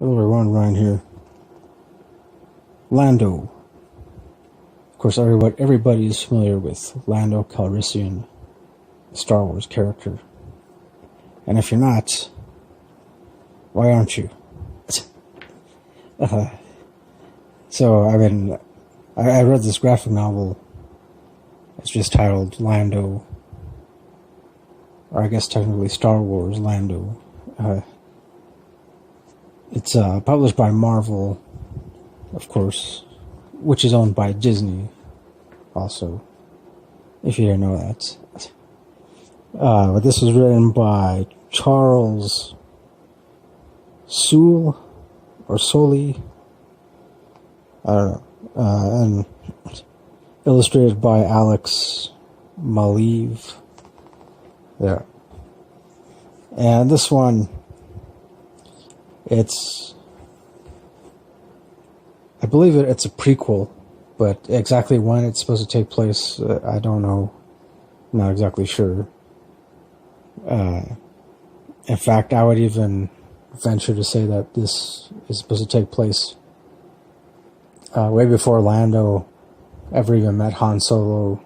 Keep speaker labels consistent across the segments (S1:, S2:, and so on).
S1: Hello everyone, Ryan here. Lando. Of course, everybody is familiar with Lando Calrissian, the Star Wars character. And if you're not, why aren't you? So, I read this graphic novel. It's just titled Lando, or I guess technically Star Wars Lando. It's published by Marvel, of course, which is owned by Disney, also, if you didn't know that. But this was written by Charles Soule, or Soli, I don't know, and illustrated by Alex Maleev. There. And this one, I believe it's a prequel, but exactly when it's supposed to take place, I don't know. I'm not exactly sure. In fact, I would even venture to say that this is supposed to take place way before Lando ever even met Han Solo.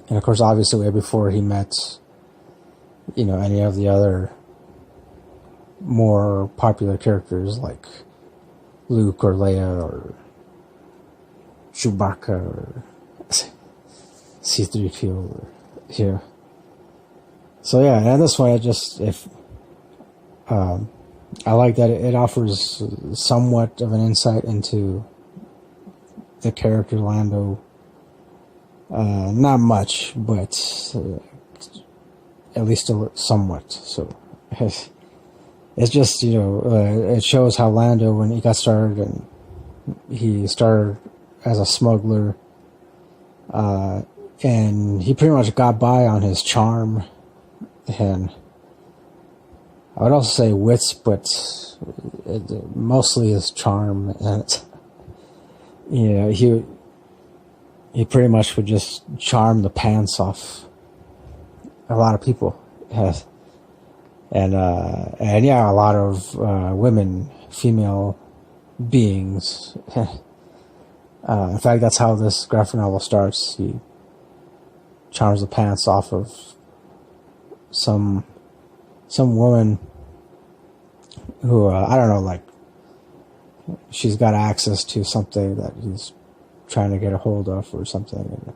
S1: And of course, obviously way before he met, any of the other more popular characters like Luke or Leia or Chewbacca or C-3PO or here. So yeah, and this one I like that it offers somewhat of an insight into the character Lando. Not much, but at least somewhat. So it's just, it shows how Lando, when he got started, and he started as a smuggler, and he pretty much got by on his charm, and I would also say wits, but mostly his charm, and he pretty much would just charm the pants off a lot of people. And yeah, a lot of women, female beings. In fact, that's how this graphic novel starts. He charms the pants off of some woman who, I don't know, like, she's got access to something that he's trying to get a hold of or something.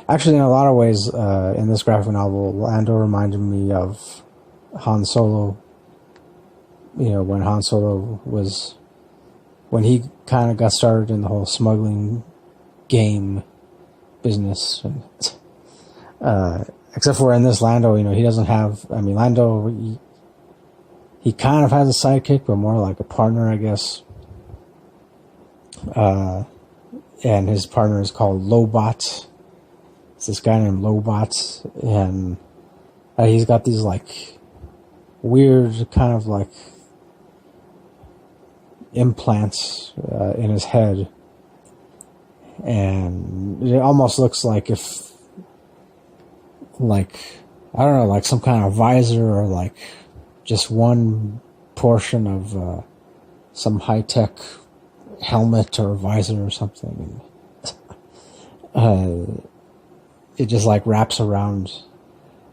S1: Actually, in a lot of ways, in this graphic novel, Lando reminded me of Han Solo. When Han Solo when he kind of got started in the whole smuggling game business. Except for in this, Lando, he doesn't have, Lando, he kind of has a sidekick, but more like a partner, I guess. And his partner is called Lobot. It's this guy named Lobot, and he's got these like weird kind of like implants in his head, and it almost looks like if, like, I don't know, like some kind of visor, or like just one portion of some high-tech helmet or visor or something. It just like wraps around,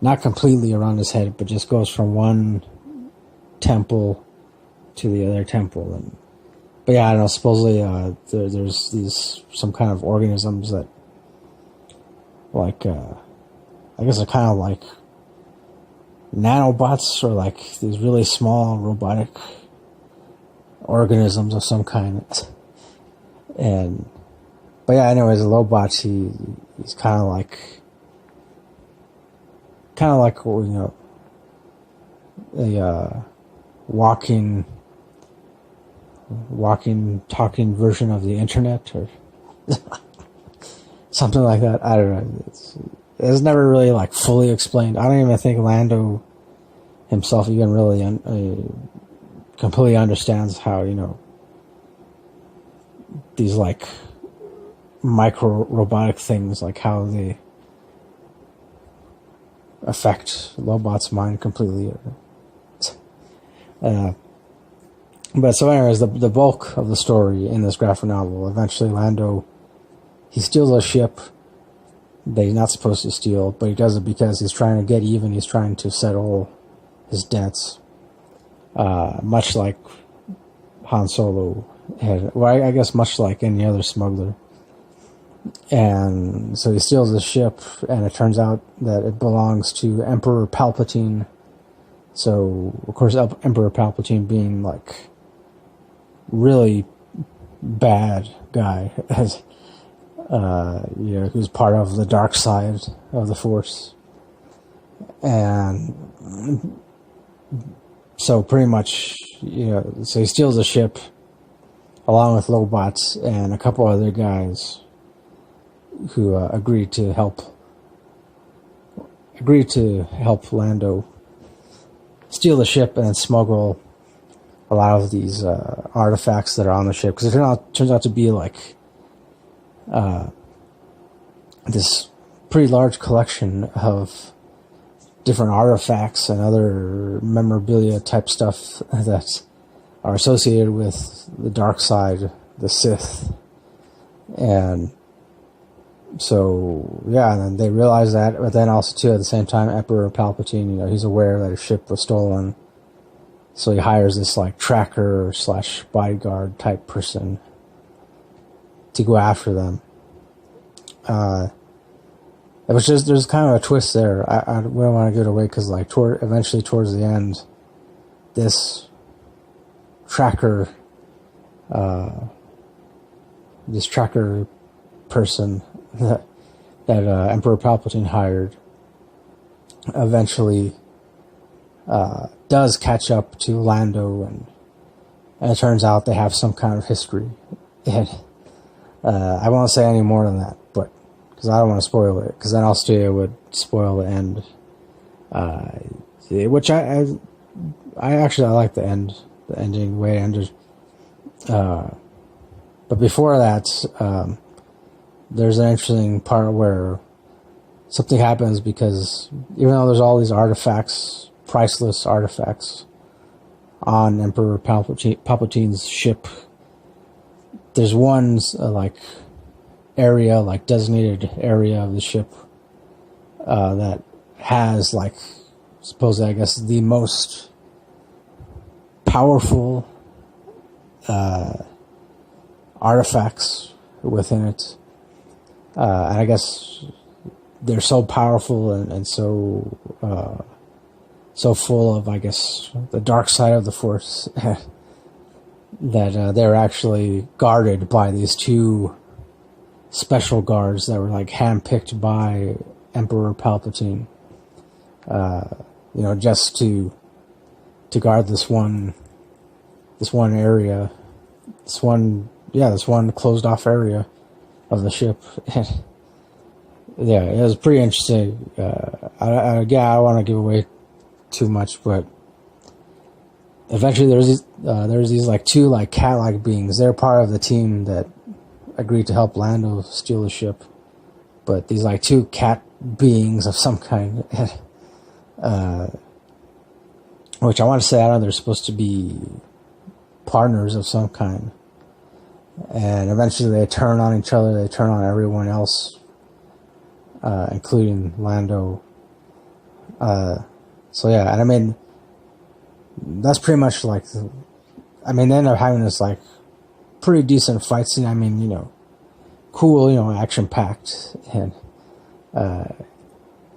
S1: not completely around his head, but just goes from one temple to the other temple. But yeah, I don't know, supposedly there's some kind of organisms that, like, I guess they're kind of like nanobots, or like these really small robotic organisms of some kind. But yeah, anyways, Lobot, he's kind of like a walking, talking version of the internet, or something like that. I don't know. It's never really like fully explained. I don't even think Lando himself even really completely understands how, these like micro robotic things, like how they affect Lobot's mind completely. But so anyways, the bulk of the story in this graphic novel, eventually Lando, he steals a ship that he's not supposed to steal, but he does it because he's trying to get even, he's trying to settle his debts. Much like Han Solo had, well, I guess much like any other smuggler. And so he steals the ship, and it turns out that it belongs to Emperor Palpatine. So, of course, Emperor Palpatine being, like, really bad guy, as who's part of the dark side of the Force. And so pretty much, so he steals the ship along with Lobots and a couple other guys who agreed to help Lando steal the ship and then smuggle a lot of these artifacts that are on the ship, because it turns out to be like this pretty large collection of different artifacts and other memorabilia type stuff that are associated with the dark side, the Sith. And so, yeah, and then they realize that, but then also, too, at the same time, Emperor Palpatine, he's aware that his ship was stolen, so he hires this, like, tracker / bodyguard type person to go after them. Which is, there's kind of a twist there. I don't want to give it away, because, like, eventually towards the end, this tracker person that Emperor Palpatine hired eventually does catch up to Lando, and it turns out they have some kind of history. And I won't say any more than that, but because I don't want to spoil it, because then also it would spoil the end. Which I like the end, the ending, the way it ended. But before that, there's an interesting part where something happens, because even though there's all these artifacts, priceless artifacts, on Emperor Palpatine's ship, there's one area, like designated area of the ship, that has, like, supposedly, I guess, the most powerful artifacts within it. And I guess they're so powerful and so full of, I guess, the dark side of the Force that they're actually guarded by these two special guards that were, like, handpicked by Emperor Palpatine, just to guard this one area, this one closed off area of the ship. Yeah, it was pretty interesting. I don't want to give away too much, but eventually there's these like two, like, cat-like beings. They're part of the team that agreed to help Lando steal the ship, but these, like, two cat beings of some kind, which I want to say, I don't know, they're supposed to be partners of some kind. And eventually they turn on each other, they turn on everyone else, including Lando. So yeah, and I mean, that's pretty much like, they end up having this, like, pretty decent fight scene. I mean, cool, action-packed. And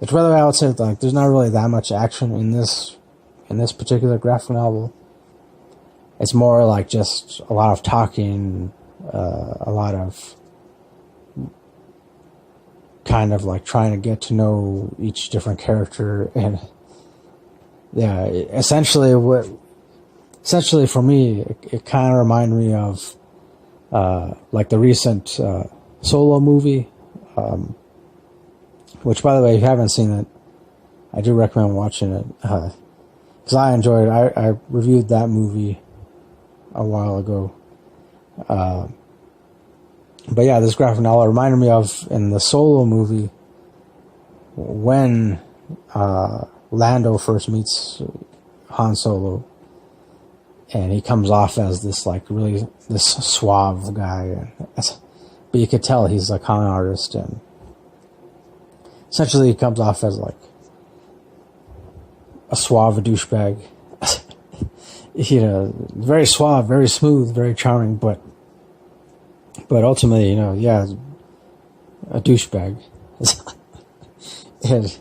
S1: it's whether I would say, like, there's not really that much action in this particular graphic novel. It's more like just a lot of talking, a lot of kind of like trying to get to know each different character, and yeah, essentially for me, it kind of reminded me of like the recent Solo movie, which, by the way, if you haven't seen it, I do recommend watching it, because I enjoyed it. I reviewed that movie a while ago. But yeah, this graphic novel reminded me of, in the Solo movie, when Lando first meets Han Solo, and he comes off as this like really this suave guy, but you could tell he's a con artist, and essentially he comes off as like a suave douchebag. Very suave, very smooth, very charming, but ultimately, yeah, a douchebag. And,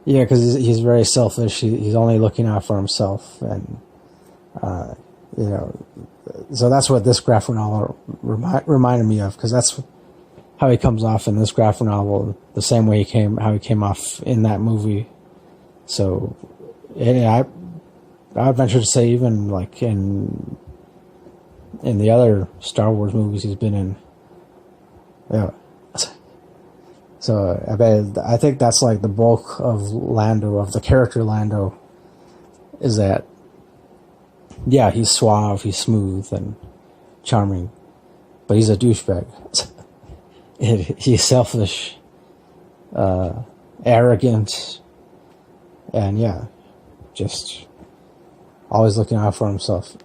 S1: yeah, because he's very selfish. He's only looking out for himself, and so that's what this graphic novel reminded me of, because that's how he comes off in this graphic novel, the same way how he came off in that movie. So, I would venture to say even like in the other Star Wars movies he's been in. Yeah. So I think that's like the bulk of Lando, of the character Lando, is that, yeah, he's suave, he's smooth and charming, but he's a douchebag. He's selfish, arrogant, and yeah, just always looking out for himself.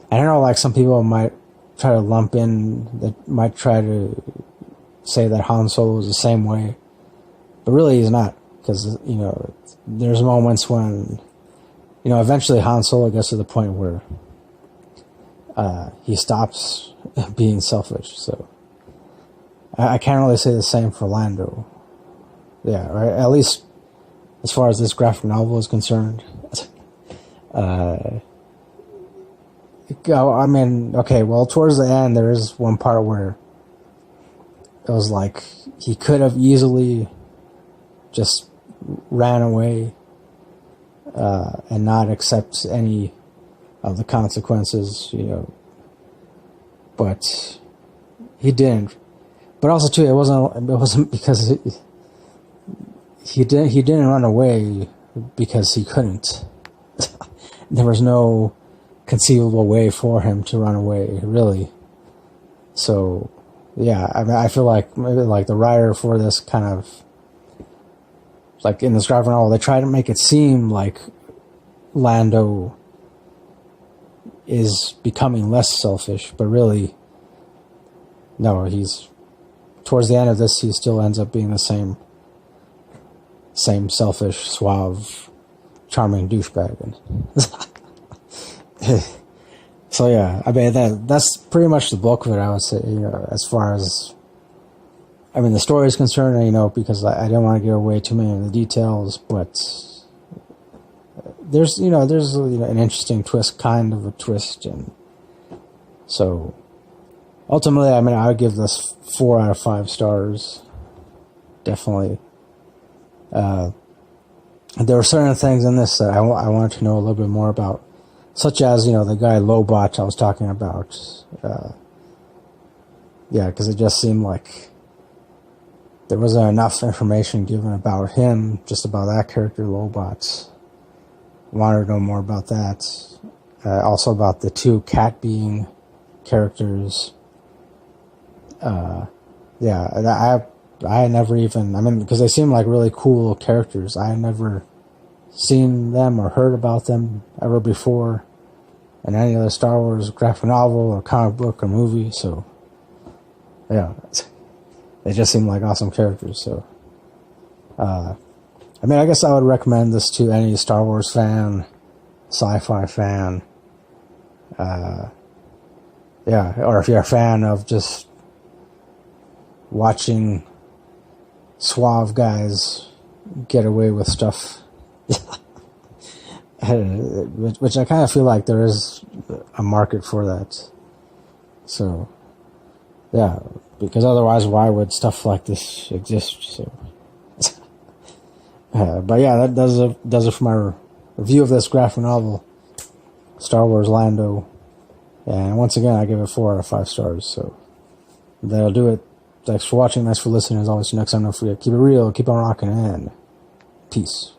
S1: And I know like some people might try to lump in, that might try to say that Han Solo is the same way, but really he's not, because there's moments when eventually Han Solo gets to the point where he stops being selfish. So I can't really say the same for Lando. Yeah, right. At least as far as this graphic novel is concerned. I mean, okay, well, towards the end, there is one part where it was like he could have easily just ran away and not accept any of the consequences, but he didn't. But also, too, it wasn't because he didn't run away because he couldn't. There was no conceivable way for him to run away, really. So, yeah, I mean, I feel like maybe like the writer for this kind of, like in this graphic novel, they try to make it seem like Lando is becoming less selfish, but really, no, towards the end of this, he still ends up being the same selfish, suave, charming douchebag. So yeah, I mean that's pretty much the bulk of it, I would say. As far as, I mean, the story is concerned, because I didn't want to give away too many of the details, but there's an interesting twist, kind of a twist, and so ultimately, I mean, I would give this 4 out of 5 stars, definitely. There were certain things in this that I wanted to know a little bit more about, such as, the guy Lobot I was talking about. Yeah, because it just seemed like there wasn't enough information given about him, just about that character, Lobot. Wanted to know more about that. Also about the 2 cat being characters. Yeah, I never even, I mean, because they seem like really cool characters. I had never seen them or heard about them ever before in any other Star Wars graphic novel or comic book or movie. So, yeah, they just seem like awesome characters. So, I mean, I guess I would recommend this to any Star Wars fan, sci-fi fan. Yeah, or if you're a fan of just watching suave guys get away with stuff, which I kind of feel like there is a market for that. So, yeah, because otherwise, why would stuff like this exist? So, but yeah, that does it for my review of this graphic novel, Star Wars Lando. And once again, I give it 4 out of 5 stars. So that'll do it. Thanks for watching. Thanks for listening. As always, next time, don't forget, keep it real, keep on rocking, and peace.